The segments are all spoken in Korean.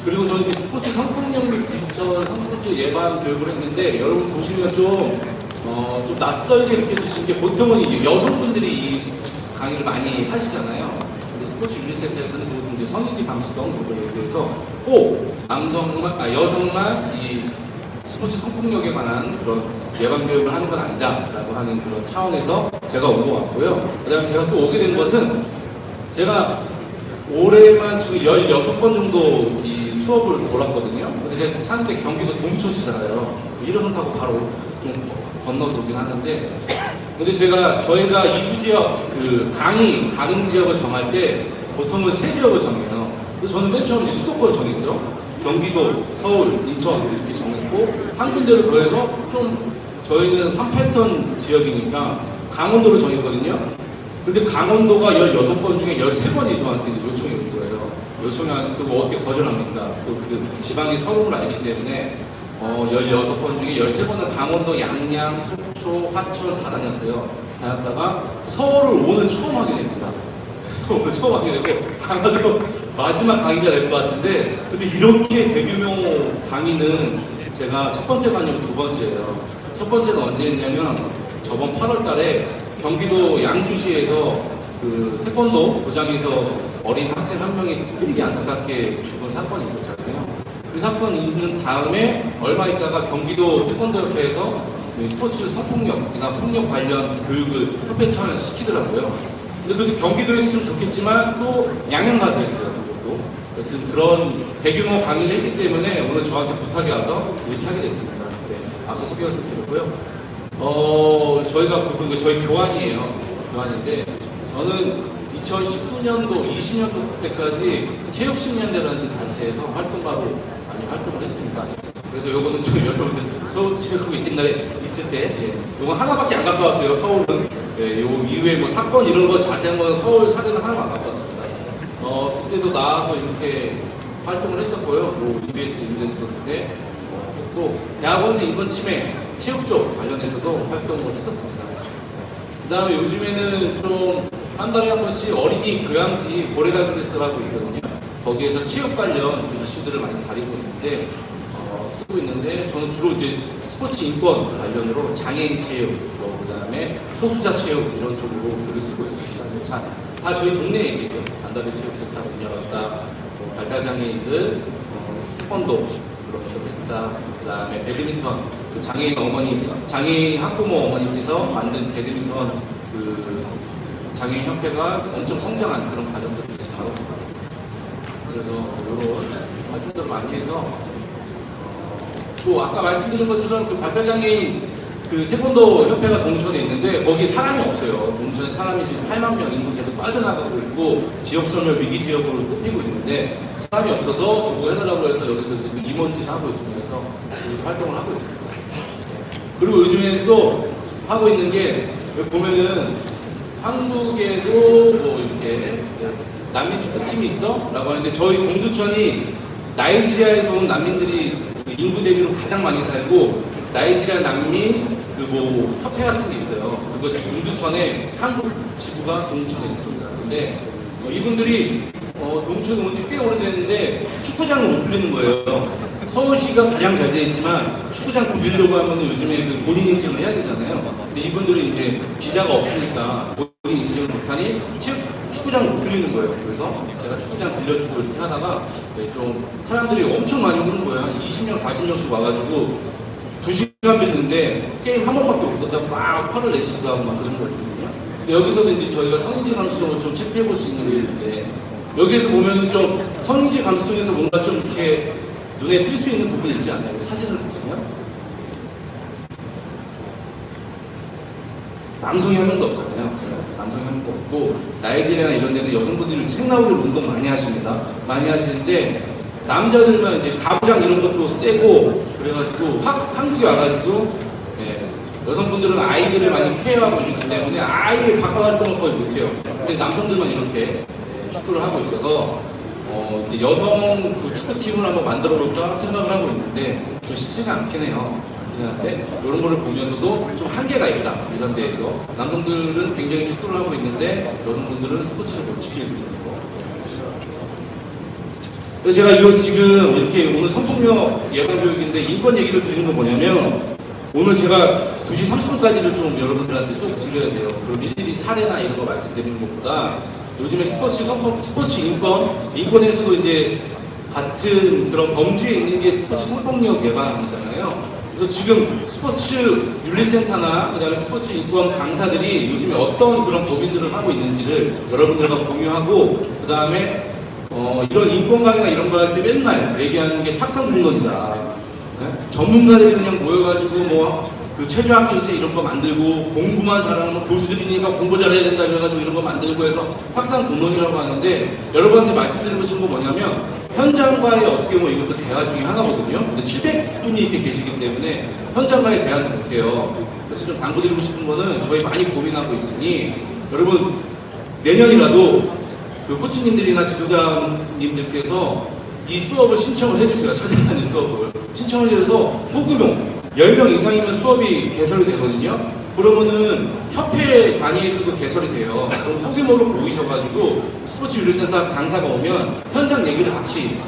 그리고 저는 스포츠 성폭력 및 디지털 성폭력 예방 교육을 했는데 여러분 보시면 좀 낯설게 느껴지시는 게 보통은 이제 여성분들이 이 강의를 많이 하시잖아요. 근데 스포츠 윤리센터에서는 그 이제 성인지 감수성 부분에 대해서 꼭 여성만 이 스포츠 성폭력에 관한 그런 예방 교육을 하는 건 아니다라고 하는 그런 차원에서 제가 온 것 같고요. 그다음에 제가 또 오게 된 것은 제가 올해만 지금 16번 정도 이 수업을 돌았거든요. 근데 제가 사는데 경기도 동천시잖아요. 1호선 타고 바로 좀 건너서 오긴 하는데, 근데 저희가 이수 지역 그 강의 지역을 정할 때 보통은 세 지역을 정해요. 그래서 저는 맨 처음 수도권을 정했죠. 경기도, 서울, 인천 이렇게 정했고 한 군데를 더해서 좀 저희는 38선 지역이니까 강원도를 정했거든요. 근데 강원도가 16번 중에 13번이 저한테 요청이 온 거예요. 요청이 왔는데 뭐 어떻게 거절합니까? 또 그 지방의 서름을 알기 때문에 16번 중에 13번은 강원도 양양, 속초, 화천 다 다녔어요. 다녔다가 서울을 오늘 처음 하게 됩니다. 그래서 오늘 처음 하게 되고 아마도 마지막 강의가 될 것 같은데, 근데 이렇게 대규모 강의는 제가 첫 번째가 아니고 두 번째예요. 첫 번째는 언제 했냐면 저번 8월 달에 경기도 양주시에서 그 태권도 도장에서 어린 학생 한 명이 되게 안타깝게 죽은 사건이 있었잖아요. 그 사건이 있는 다음에 얼마 있다가 경기도 태권도협회에서 스포츠 성폭력이나 폭력 관련 교육을 협회 차원에서 시키더라고요. 근데 그것도 경기도에 있으면 좋겠지만 또 양양 가서 했어요. 그것도. 여튼 그런 대규모 강의를 했기 때문에 오늘 저한테 부탁이 와서 이렇게 하게 됐습니다. 네, 앞서 소개가 좀 길었고요. 저희가 보통 저희 교환이에요. 교환인데 저는 2019년도, 20년도 때까지 체육신년대라는 단체에서 활동가로 많이 활동을 했습니다. 그래서 요거는 좀 여러분들 서울체육회 옛날에 있을 때 요거 하나밖에 안 갖고 왔어요. 서울은. 요거 이후에 뭐 사건 이런 거 자세한 건 서울 사례는 하나만 안 갖고 왔습니다. 그때도 나와서 이렇게 활동을 했었고요. 뭐 EBS 인데스도 그때 했고, 대학원생 인권 침해 체육 쪽 관련해서도 활동을 했었습니다. 그 다음에 요즘에는 좀 한 달에 한 번씩 어린이 교양지 고래다그레스라고 있거든요. 거기에서 체육 관련 이슈들을 많이 다루고 있는데, 쓰고 있는데, 저는 주로 이제 스포츠 인권 관련으로 장애인 체육, 그 다음에 소수자 체육 이런 쪽으로 글을 쓰고 있습니다. 다 저희 동네 얘기예요. 반다배 체육센터 문 열었다, 발달장애인들, 태권도 그런 것도 했다, 그 다음에 배드민턴, 그 장애인 학부모 어머님께서 만든 배드민턴 그 장애인 협회가 엄청 성장한 그런 과정들을 다뤘습니다. 그래서 이런 활동들을 많이 해서 또 아까 말씀드린 것처럼 그 발달장애인 그 태권도 협회가 동천에 있는데 거기 사람이 없어요. 동천에 사람이 지금 8만 명이 계속 빠져나가고 있고 지역소멸 위기 지역으로 뽑히고 있는데 사람이 없어서 저거 해달라고 해서 여기서 이제 임원진 하고 있으면서 이렇게 활동을 하고 있습니다. 그리고 요즘에 또 하고 있는 게 여기 보면은 한국에도 뭐 이렇게 난민 축구팀이 있어? 라고 하는데 저희 동두천이 나이지리아에서 온 난민들이 인구 대비로 가장 많이 살고 나이지리아 난민 그 뭐 협회 같은 게 있어요. 그것이 동두천에 한국 지부가 동두천에 있습니다. 근데 이분들이 동두천에 온 지 꽤 오래됐는데 축구장을 못 빌리는 거예요. 서울시가 가장 잘 되어 있지만 축구장 빌리려고 하면 요즘에 그 본인 인증을 해야 되잖아요. 근데 이분들이 이제 비자가 없으니까 본인 인증을 못하니 축구장을 못 빌리는 거예요. 그래서 제가 축구장 빌려주고 이렇게 하다가 좀 사람들이 엄청 많이 오는 거예요. 한 20명, 40명씩 와가지고 2시간 빌리는데 게임 한 번밖에 못 했다고 막 화를 내시기도 하고 막 그런 거거든요. 근데 여기서도 이제 저희가 성인지 감수성을 좀 체크해 볼 수 있는 게 있는데 여기에서 보면은 좀 성인지 감수성에서 뭔가 좀 이렇게 눈에 띌 수 있는 부분이 있지 않나요? 사진을 보시면 남성이 한 명도 없잖아요. 남성이 한 명도 없고 나이지리아나 이런 데는 여성분들이 생나우를 운동 많이 하십니다. 많이 하시는데 남자들만 이제 가부장 이런 것도 세고 그래가지고 한국에 와가지고 여성분들은 아이들을 많이 케어하고 있기 때문에 아예 바깥 활동을 거의 못해요. 근데 남성들만 이렇게 축구를 하고 있어서 이제 여성 그 축구팀을 한번 만들어 볼까 생각을 하고 있는데 좀 쉽지가 않긴 해요. 한데 이런 거를 보면서도 좀 한계가 있다 이런 데에서 남성들은 굉장히 축구를 하고 있는데 여성분들은 스포츠를 못 지키고 있는 거. 그래서 제가 이거 지금 이렇게 오늘 성폭력 예방 교육인데 인권 얘기를 드리는 건 뭐냐면 오늘 제가 2시 30분까지를 좀 여러분들한테 수업 드려야 돼요. 그럼 일일이 사례나 이런 거 말씀드리는 것보다 요즘에 스포츠 인권에서도 이제 같은 그런 범주에 있는 게 스포츠 성폭력 예방이잖아요. 그래서 지금 스포츠 윤리센터나 그다음에 스포츠 인권 강사들이 요즘에 어떤 그런 고민들을 하고 있는지를 여러분들과 공유하고 그다음에 이런 인권 강의나 이런 거 할 때 맨날 얘기하는 게 탁상 공론이다. 네? 전문가들이 그냥 모여가지고 뭐 그 최저학력제 이런 거 만들고 공부만 잘하는 교수들이니까 공부 잘해야 된다 그래가지고 이런 거 만들고 해서 탁상 공론이라고 하는데 여러분한테 말씀드리고 싶은 거 뭐냐면 현장과의 어떻게 보면 이것도 대화 중에 하나거든요. 근데 700분이 이렇게 계시기 때문에 현장과의 대화를 못해요. 그래서 좀 당부드리고 싶은 거는 저희 많이 고민하고 있으니 여러분 내년이라도 그 코치님들이나 지도자님들께서 이 수업을 신청을 해주세요. 찾아가는 수업을 신청을 해서 소규모 10명 이상이면 수업이 개설이 되거든요. 그러면은 협회 단위에서도 개설이 돼요. 그럼 소규모로 모이셔가지고 스포츠 윤리센터 강사가 오면 현장 얘기를 같이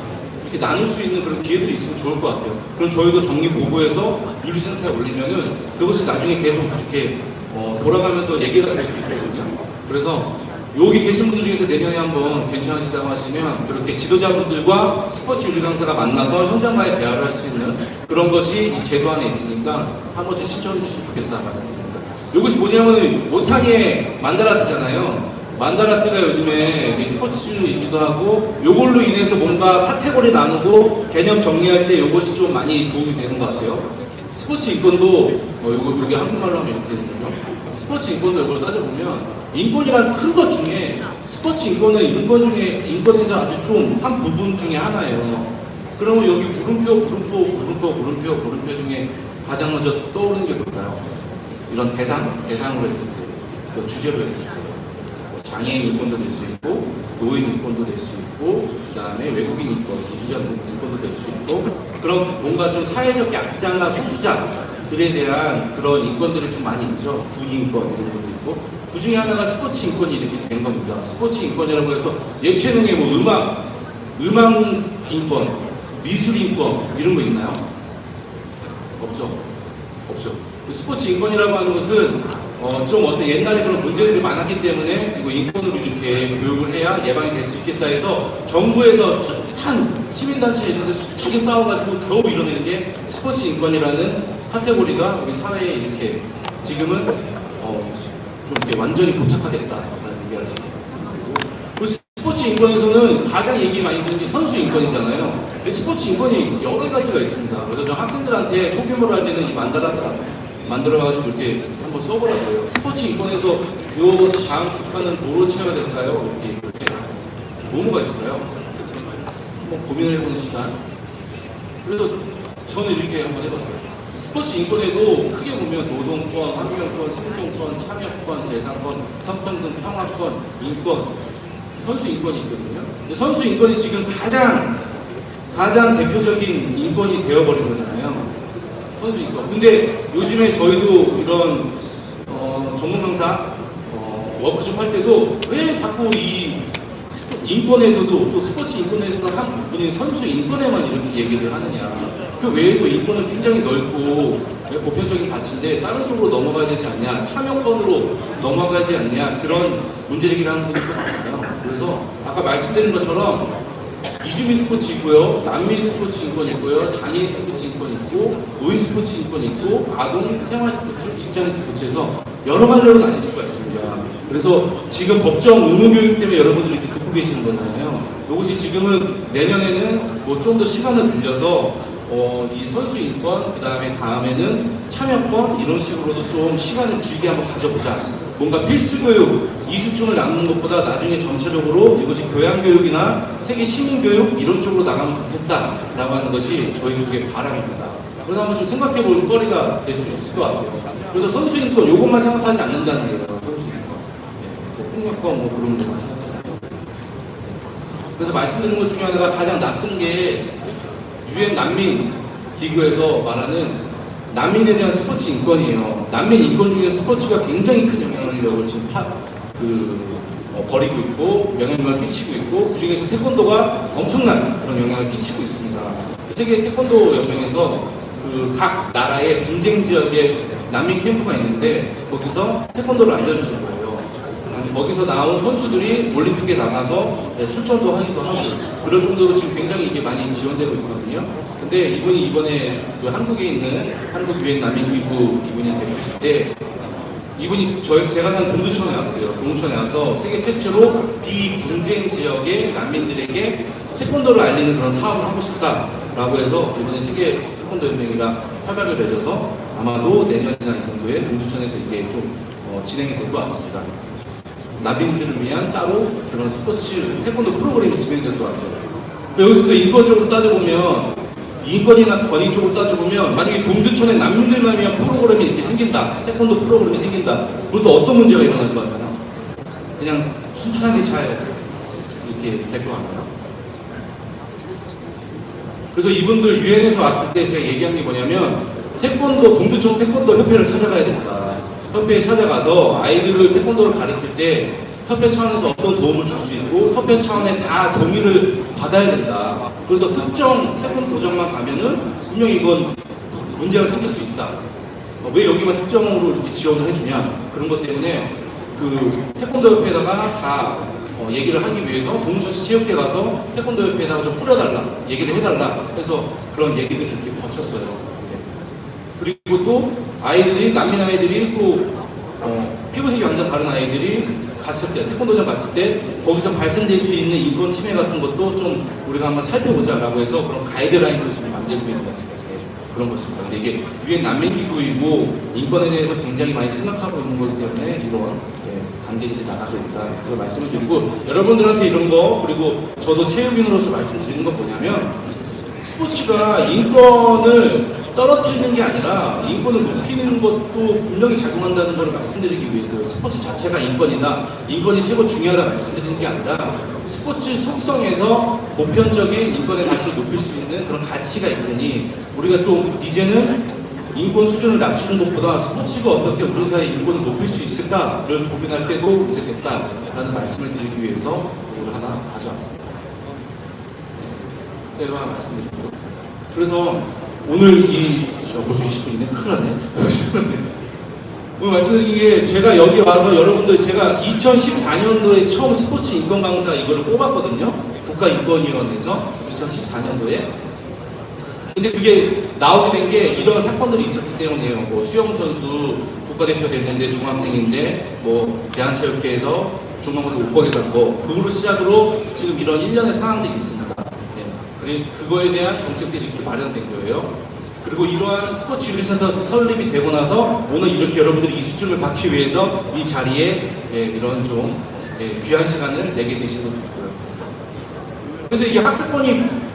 이렇게 나눌 수 있는 그런 기회들이 있으면 좋을 것 같아요. 그럼 저희도 정리 보고해서 윤리센터에 올리면은 그것이 나중에 계속 이렇게 돌아가면서 얘기가 될 수 있거든요. 그래서 여기 계신 분들 중에서 내년에 한번 괜찮으시다고 하시면 그렇게 지도자분들과 스포츠 윤리 강사가 만나서 현장과의 대화를 할 수 있는 그런 것이 이 제도 안에 있으니까 한 번쯤 신청해 주시면 좋겠다 말씀드립니다. 이것이 뭐냐면 모탕의 만다라트잖아요. 만다라트가 요즘에 스포츠이기도 하고 요걸로 인해서 뭔가 카테고리 나누고 개념 정리할 때 이것이 좀 많이 도움이 되는 것 같아요. 스포츠 인권도 여기 한국말로 하면 이렇게 되는 거죠. 스포츠 인권도 이걸 따져보면 인권이란 큰 것 중에 스포츠 인권은 인권에서 아주 좀 한 부분 중에 하나예요. 그러면 여기 물음표 중에 가장 먼저 떠오르는 게 뭘까요? 이런 대상으로 했을 때, 주제로 했을 때, 장애인 인권도 될 수 있고, 노인 인권도 될 수 있고, 그 다음에 외국인 인권, 기주자 인권도 될 수 있고, 그런 뭔가 좀 사회적 약자나 소수자들에 대한 그런 인권들이 좀 많이 있죠. 군인권 이런 것도 있고. 그 중에 하나가 스포츠 인권이 이렇게 된 겁니다. 스포츠 인권이라고 해서 예체능의 뭐 음악 인권, 미술 인권 이런 거 있나요? 없죠. 스포츠 인권이라고 하는 것은 좀 어떤 옛날에 그런 문제들이 많았기 때문에 이거 인권으로 이렇게 교육을 해야 예방이 될 수 있겠다 해서 정부에서 숫한 시민단체 이런 데 숱하게 싸워가지고 겨우 이뤄내는 게 스포츠 인권이라는 카테고리가 우리 사회에 이렇게 지금은 좀 이렇게 완전히 포착하겠다라는 얘기가 그 스포츠 인권에서는 가장 얘기 많이 드는 게 선수 인권이잖아요. 근데 스포츠 인권이 여러 가지가 있습니다. 그래서 저 학생들한테 소규모로 할 때는 이 만다라트 만들어가지고 이렇게 한번 써보라고요. 스포츠 인권에서 요 다음 국가는 뭐로 채워야 될까요? 이렇게 뭐가 있을까요? 한번 고민을 해보는 시간. 그래서 저는 이렇게 한번 해봤어요. 스포츠 인권에도 크게 보면 노동권, 환경권, 생존권, 참여권, 재산권, 성평등, 평화권, 인권, 선수 인권이 있거든요. 근데 선수 인권이 지금 가장 대표적인 인권이 되어버린 거잖아요. 선수 인권. 근데 요즘에 저희도 이런 전문 강사 워크숍 할 때도 왜 자꾸 이 인권에서도 또 스포츠 인권에서도 한 부분인 선수 인권에만 이렇게 얘기를 하느냐. 그 외에도 인권은 굉장히 넓고 보편적인 가치인데 다른 쪽으로 넘어가야 되지 않냐, 참여권으로 넘어가지 않냐 그런 문제 제기를 하는 분들도 많아요. 그래서 아까 말씀드린 것처럼 이주민 스포츠 있고요, 난민 스포츠 인권 있고요, 장애인 스포츠 인권 있고, 노인 스포츠 인권 있고, 아동 생활 스포츠, 직장인 스포츠에서 여러 갈래로 나뉠 수가 있습니다. 그래서 지금 법정 의무 교육 때문에 여러분들이 이렇게 듣고 계시는 거잖아요. 이것이 지금은 내년에는 뭐 좀 더 시간을 빌려서 이 선수 인권, 그 다음에는 참여권 이런 식으로도 좀 시간을 길게 한번 가져보자. 뭔가 필수 교육, 이수충을 나누는 것보다 나중에 전체적으로 이것이 교양교육이나 세계 시민교육 이런 쪽으로 나가면 좋겠다라고 하는 것이 저희 쪽의 바람입니다. 그래서 한번 좀 생각해 볼 거리가 될 수 있을 것 같아요. 그래서 선수 인권 요것만 생각하지 않는다는 거예요. 선수 인권. 폭력권 뭐 그런 것만 생각하지 않는다. 그래서 말씀드린 것 중에 하나가 가장 낯선 게 UN 난민 기구에서 말하는 난민에 대한 스포츠 인권이에요. 난민 인권 중에 스포츠가 굉장히 큰 영향력을 지금 벌이고 있고 영향력을 끼치고 있고 그중에서 태권도가 엄청난 그런 영향을 끼치고 있습니다. 세계 태권도 연맹에서 그 각 나라의 분쟁 지역에 난민 캠프가 있는데 거기서 태권도를 알려주는 거예요. 거기서 나온 선수들이 올림픽에 나가서 출전도 하기도 하고 그럴 정도로 지금 굉장히 이게 많이 지원되고 있거든요. 근데 이분이 이번에 그 한국에 있는 한국유엔난민기구 이분이 대표실 때 이분이 제가 사는 동두천에 왔어요. 동두천에 와서 세계 최초로 비분쟁 지역의 난민들에게 태권도를 알리는 그런 사업을 하고 싶다라고 해서 이번에 세계 태권도 연맹이랑 협약을 맺어서 아마도 내년이나 이 정도에 동두천에서 이게 좀 진행이 될 것 같습니다. 난민들을 위한 따로 그런 스포츠 태권도 프로그램이 진행될 것 같아요. 여기서 또 인권적으로 따져보면 인권이나 권익 쪽으로 따져보면 만약에 동두천에 난민들만 위한 프로그램이 이렇게 생긴다, 태권도 프로그램이 생긴다, 그럼 또 어떤 문제가 일어날 것 같나요? 그냥 순탄하게 잘 이렇게 될 것 같나요? 그래서 이분들 유엔에서 왔을 때 제가 얘기한 게 뭐냐면 태권도 동두천 태권도 협회를 찾아가야 된다. 협회에 찾아가서 아이들을 태권도를 가르칠 때 협회 차원에서 어떤 도움을 줄 수 있고 협회 차원에 다 동의를 받아야 된다. 그래서 특정 태권도 도장만 가면은 분명히 이건 문제가 생길 수 있다. 왜 여기만 특정으로 이렇게 지원을 해주냐 그런 것 때문에 그 태권도 협회에다가 다 얘기를 하기 위해서 동두천시 체육회 가서 태권도 협회에다가 좀 뿌려달라 얘기를 해달라 해서 그런 얘기들을 이렇게 거쳤어요. 그리고 또 아이들이 난민 아이들이 또 피부색이 완전 다른 아이들이 갔을 때 태권도장 갔을 때 거기서 발생될 수 있는 인권 침해 같은 것도 좀 우리가 한번 살펴보자라고 해서 그런 가이드라인을 지금 만들고 있는 그런 것입니다. 근데 이게 유엔 난민기구이고 인권에 대해서 굉장히 많이 생각하고 있는 거기 때문에 이런 단계들이 나가고 있다. 그걸 말씀을 드리고 여러분들한테 이런 거 그리고 저도 체육인으로서 말씀드리는 건 뭐냐면 스포츠가 인권을 떨어뜨리는 게 아니라 인권을 높이는 것도 분명히 작용한다는 걸 말씀드리기 위해서요. 스포츠 자체가 인권이다, 인권이 최고 중요하다 말씀드리는 게 아니라 스포츠 속성에서 보편적인 인권의 가치를 높일 수 있는 그런 가치가 있으니 우리가 좀 이제는 인권 수준을 낮추는 것보다 스포츠가 어떻게 우리 사회의 인권을 높일 수 있을까를 고민할 때도 이제 됐다라는 말씀을 드리기 위해서 이걸 하나 가져왔습니다. 이거 하나 말씀드릴게요. 그래서 오늘 벌써 20분이네? 큰일 났네. 오늘 말씀드린 게 제가 여기 와서 여러분들 제가 2014년도에 처음 스포츠 인권 강사 이거를 뽑았거든요. 국가인권위원회에서 2014년도에. 근데 그게 나오게 된 게 이런 사건들이 있었기 때문이에요. 뭐 수영선수 국가대표 됐는데 중학생인데 뭐 대한체육회에서 중간고사 못 보게 된 거 그걸로 시작으로 지금 이런 일련의 상황들이 있습니다. 그거에 대한 정책들이 이렇게 마련된 거예요. 그리고 이러한 스포츠 윤리센터 설립이 되고 나서 오늘 이렇게 여러분들이 이 수준을 받기 위해서 이 자리에 이런 좀 귀한 시간을 내게 되신 것 같고요. 그래서 이게 학습권이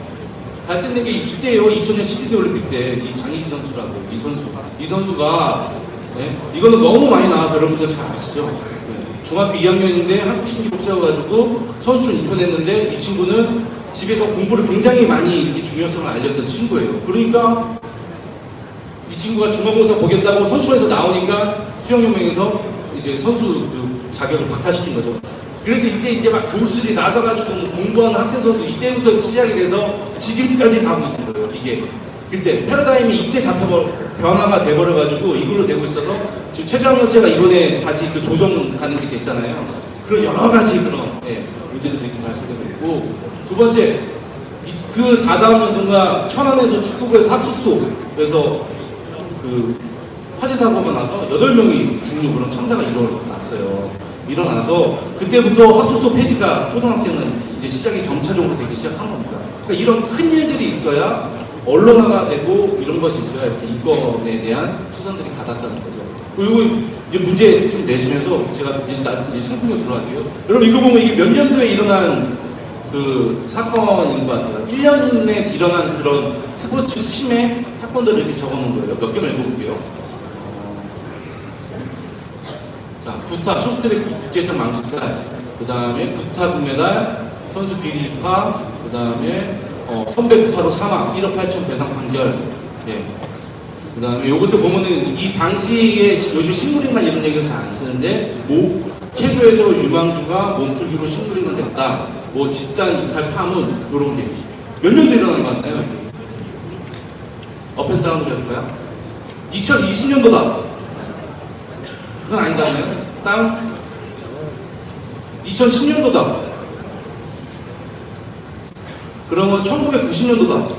발생된 게 이때예요. 2000년 시드니 올림픽 때 이 장희진 선수라고 이 선수가 이거는 너무 많이 나와서 여러분들 잘 아시죠? 중학교 2학년인데 한국 신기록 세워가지고 선수촌 입원했는데 이 친구는 집에서 공부를 굉장히 많이 이렇게 중요성을 알렸던 친구예요. 그러니까 이 친구가 중간고사 보겠다고 선수촌에서 나오니까 수영연맹에서 이제 선수 그 자격을 박탈시킨 거죠. 그래서 이제 막 교수들이 나서가지고 공부하는 학생 선수 이때부터 시작이 돼서 지금까지 가고 있는 거예요. 이게 그때 패러다임이 이때 변화가 돼버려가지고 이걸로 되고 있어서 지금 최저학력제가 이번에 다시 그 조정 가는 게 됐잖아요. 그런 여러 가지 그런 문제들이 이렇게 발생되고 있고 두 번째 그 다다음 연도가 천안에서 축구부에서 합숙소에서 그 화재 사고가 나서 8명이 죽는 그런 참사가 일어나서 그때부터 합숙소 폐지가 초등학생은 이제 시작이 점차적으로 되기 시작한 겁니다. 그러니까 이런 큰 일들이 있어야 언론화가 되고 이런 것이 있어야 이렇게 인권에 대한 시선들이 가닿다는 거죠. 그리고 이제 문제 좀 내시면서 제가 이제 상품을 들어갈게요. 여러분 이거 보면 이게 몇 년도에 일어난 그 사건인 것 같아요. 1년 내에 일어난 그런 스포츠 심해 사건들을 이렇게 적어놓은 거예요. 몇 개만 읽어볼게요. 자, 구타 쇼트트랙 국제적 망치살, 그 다음에 구타 금메달, 선수 비리 유파, 그 다음에 선배 구타로 사망, 1억 8천 배상 판결. 그 다음에 요것도 보면은 이 당시에 요즘 신문에만 이런 얘기를 잘 안 쓰는데 체조에서 유망주가 몸풀기로 신부리는 됐다. 뭐 집단 이탈 파문 이런 게 몇 년도 일어난 것 같나요? 업앤다운으로 해볼까요? 2020년도다. 그건 아닌가 하면 다운. 2010년도다. 그러면 1990년도다.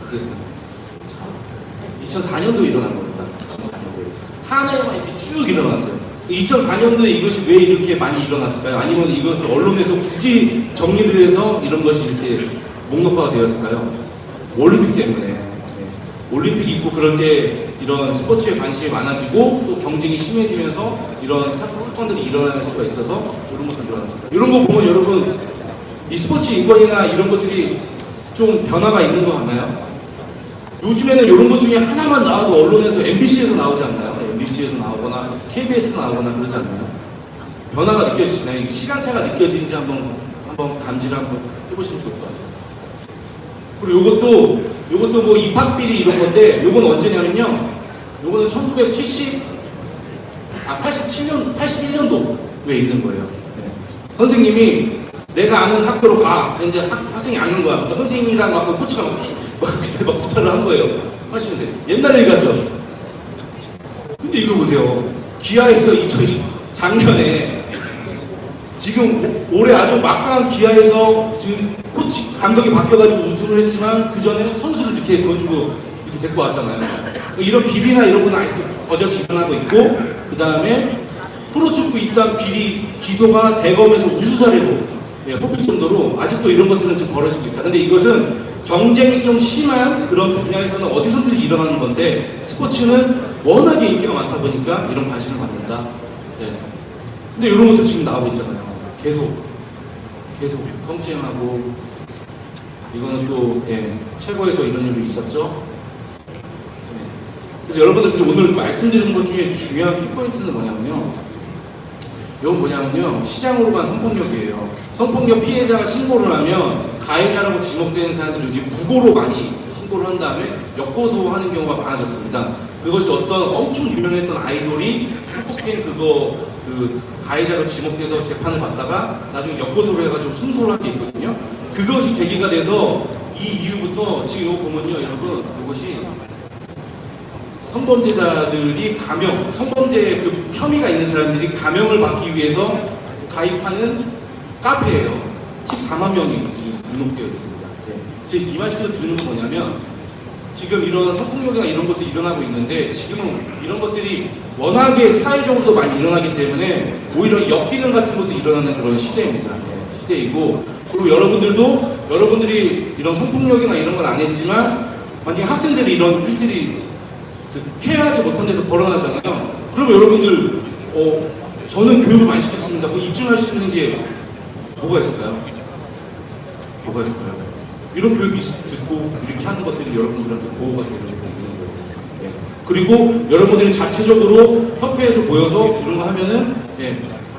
그래서 2004년도에 일어난 겁니다. 2004년도에 한 해만 이렇게 쭉 일어났어요. 2004년도에 이것이 왜 이렇게 많이 일어났을까요? 아니면 이것을 언론에서 굳이 정리를 해서 이런 것이 이렇게 목록화가 되었을까요? 올림픽 때문에. 네. 올림픽이 있고 그럴 때 이런 스포츠에 관심이 많아지고 또 경쟁이 심해지면서 이런 사건들이 일어날 수가 있어서 이런 것들이 일어났습니다. 이런 거 보면 여러분 이 스포츠 인권이나 이런 것들이 좀 변화가 있는 것 같나요? 요즘에는 이런 것 중에 하나만 나와도 언론에서 MBC에서 나오지 않나요? MBC에서 나오거나 KBS에서 나오거나 그러지 않나요? 변화가 느껴지시나요? 이게 시간차가 느껴지는지 한번 감지를 한번 해보시면 좋을 것 같아요. 그리고 요것도 뭐 입학비리 이런 건데 요건 언제냐면요. 요거는 81년도에 있는 거예요. 네. 선생님이 내가 아는 학교로 가. 근데 학생이 안 간 거야. 그러니까 선생님이랑 막 그 코치가 그때 막 부탁을 한 거예요. 하시면 돼. 옛날 일 같죠? 근데 이거 보세요. 기아에서 작년에 지금 올해 아주 막강한 기아에서 지금 코치 감독이 바뀌어가지고 우승을 했지만 그 전에 선수를 이렇게 돈 주고 이렇게 데리고 왔잖아요. 이런 비리나 이런 건 아직도 버젓이 일어나고 있고 그 다음에 프로축구 입단 비리 기소가 대검에서 우수사례로 뽑힐 정도로 아직도 이런 것들은 좀 벌어지고 있다. 근데 이것은 경쟁이 좀 심한 그런 분야에서는 어디서든 일어나는 건데 스포츠는 워낙에 인기가 많다 보니까 이런 관심을 받는다. 네. 근데 이런 것도 지금 나오고 있잖아요. 계속 성추행하고 이거는 또 최고에서 이런 일이 있었죠. 네. 그래서 여러분들 오늘 말씀드리는 것 중에 중요한 키포인트는 뭐냐면요. 이건 뭐냐면요. 시장으로 간 성폭력이에요. 성폭력 피해자가 신고를 하면 가해자라고 지목되는 사람들이 이제 부고로 많이 신고를 한 다음에 역고소하는 경우가 많아졌습니다. 그것이 어떤 엄청 유명했던 아이돌이 성폭행 그 가해자로 지목돼서 재판을 받다가 나중에 역고소를 해가지고 승소를 한 게 있거든요. 그것이 계기가 돼서 이 이후부터 지금 이거 보면요, 여러분 이것이 성범죄자들이 성범죄 그 혐의가 있는 사람들이 감형을 받기 위해서 가입하는 카페예요. 14만 명이 지금 등록되어 있습니다. 네. 제가 이 말씀을 드리는 건 뭐냐면 지금 이런 성폭력이나 이런 것도 일어나고 있는데 지금은 이런 것들이 워낙에 사회적으로도 많이 일어나기 때문에 오히려 역기능 같은 것도 일어나는 그런 시대입니다. 네. 시대이고 그리고 여러분들이 이런 성폭력이나 이런 건 안 했지만 만약에 학생들이 이런 일들이 케어하지 못한 데서 벌어나잖아요. 그러면 여러분들 저는 교육을 많이 시켰습니다. 그 입증할 수 있는 게 뭐가 있을까요? 이런 교육이 듣고 이렇게 하는 것들이 여러분들한테 보호가 되는 것도 있는 거예요. 예. 그리고 여러분들이 자체적으로 협회에서 모여서 이런 거 하면은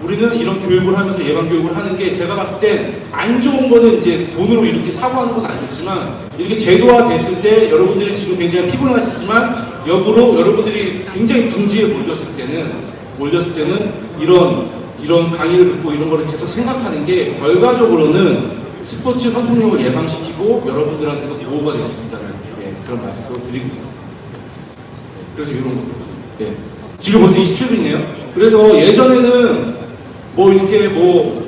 우리는 이런 교육을 하면서 예방 교육을 하는 게 제가 봤을 땐 안 좋은 거는 이제 돈으로 이렇게 사고하는 건 아니겠지만 이렇게 제도화 됐을 때 여러분들이 지금 굉장히 피곤하시지만 역으로 여러분들이 굉장히 궁지에 몰렸을 때는 이런 강의를 듣고 이런 거를 계속 생각하는 게 결과적으로는 스포츠 성폭력을 예방시키고 여러분들한테도 보호가 될 수 있다는 그런 말씀을 드리고 있습니다. 그래서 이런 것들. 지금 벌써 27분이네요. 그래서 예전에는 뭐 이렇게 뭐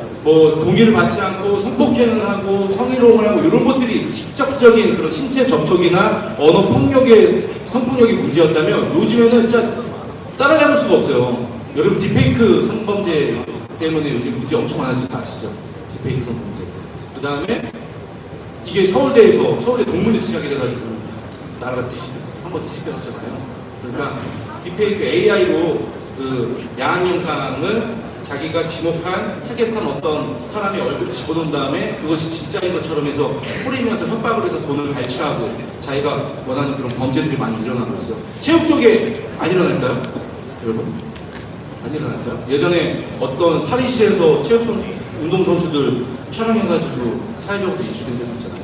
동의를 받지 않고 성폭행을 하고 성희롱을 하고 이런 것들이 직접적인 그런 신체 접촉이나 언어 폭력의 성폭력이 문제였다면 요즘에는 진짜 따라잡을 수가 없어요. 여러분 딥페이크 성범죄 때문에 요즘 문제 엄청 많으신 거 아시죠? 딥페이크 성범죄. 그 다음에 이게 서울대 동문에서 시작이 돼가지고 나라가 한번 뒤집혔었잖아요. 그러니까 딥페이크 AI로 그 야한 영상을 자기가 지목한 타겟한 어떤 사람의 얼굴을 집어넣은 다음에 그것이 진짜인 것처럼 해서 뿌리면서 협박을 해서 돈을 갈취하고 자기가 원하는 그런 범죄들이 많이 일어나고 있어요. 체육 쪽에 안 일어날까요? 여러분? 안 일어날까요? 예전에 어떤 파리시에서 운동선수들 촬영해가지고 사회적으로 이슈된 적이 있잖아요.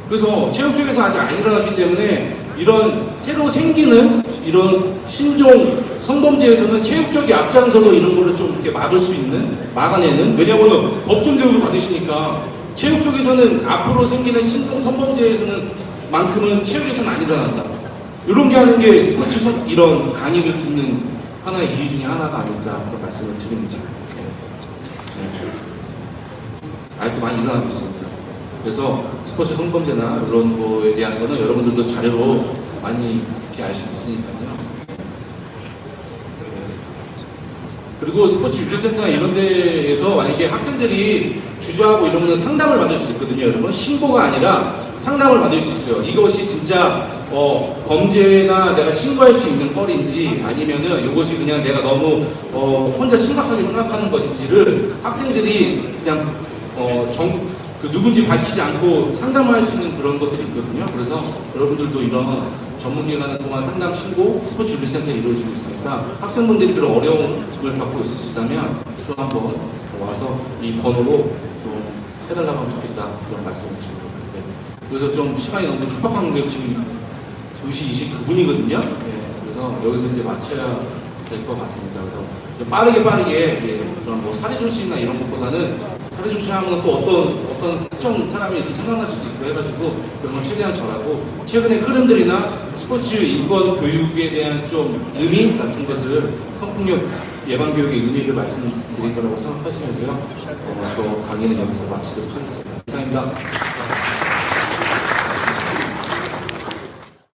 그래서 체육 쪽에서 아직 안 일어났기 때문에 이런 새로 생기는 이런 신종 성범죄에서는 체육적인 앞장서서 이런 거를 좀 이렇게 막아내는, 왜냐하면 법정 교육을 받으시니까 체육 쪽에서는 앞으로 생기는 신종 성범죄에서는 만큼은 체육에서는 안 일어난다. 이런 게 하는 게 스포츠 이런 강의를 듣는 하나의 이유 중에 하나가 아닐까 그런 말씀을 드립니다. 아직도 많이 일어나고 있습니다. 그래서 스포츠 성범죄나 이런 거에 대한 거는 여러분들도 자료로 많이 이렇게 알 수 있으니까요. 그리고 스포츠 윤리센터나 이런 데에서 만약에 학생들이 주저하고 이러면 상담을 받을 수 있거든요. 여러분, 신고가 아니라 상담을 받을 수 있어요. 이것이 진짜 범죄나 내가 신고할 수 있는 거리인지 아니면은 이것이 그냥 내가 너무 혼자 심각하게 생각하는 것인지를 학생들이 그냥 누군지 밝히지 않고 갖고 할 수 있는 그런 것들이 있거든요. 그래서 여러분들도 이런 전문기관을 통한 상담 신고 스포츠 윤리센터에 이루어지고 있으니까 학생분들이 그런 어려움을 겪고 있으시다면 좀 한번 와서 이 번호로 좀 해달라고 하면 좋겠다 그런 말씀을 드립니다. 네. 그래서 좀 시간이 너무 촉박한 게 지금 2시 29분이거든요. 네. 그래서 여기서 이제 마쳐야 될 것 같습니다. 그래서 좀 빠르게 그런 뭐 사례 중심이나 이런 것보다는 사례 중심하면 또 어떤 특정 사람이 이렇게 생각날 수도 있고 해가지고 그런 건 최대한 절하고 최근의 흐름들이나 스포츠 인권 교육에 대한 좀 의미 같은 것을 성폭력 예방 교육의 의미를 말씀드린 거라고 생각하시면서요. 저 강의는 여기서 마치도록 하겠습니다. 이상입니다.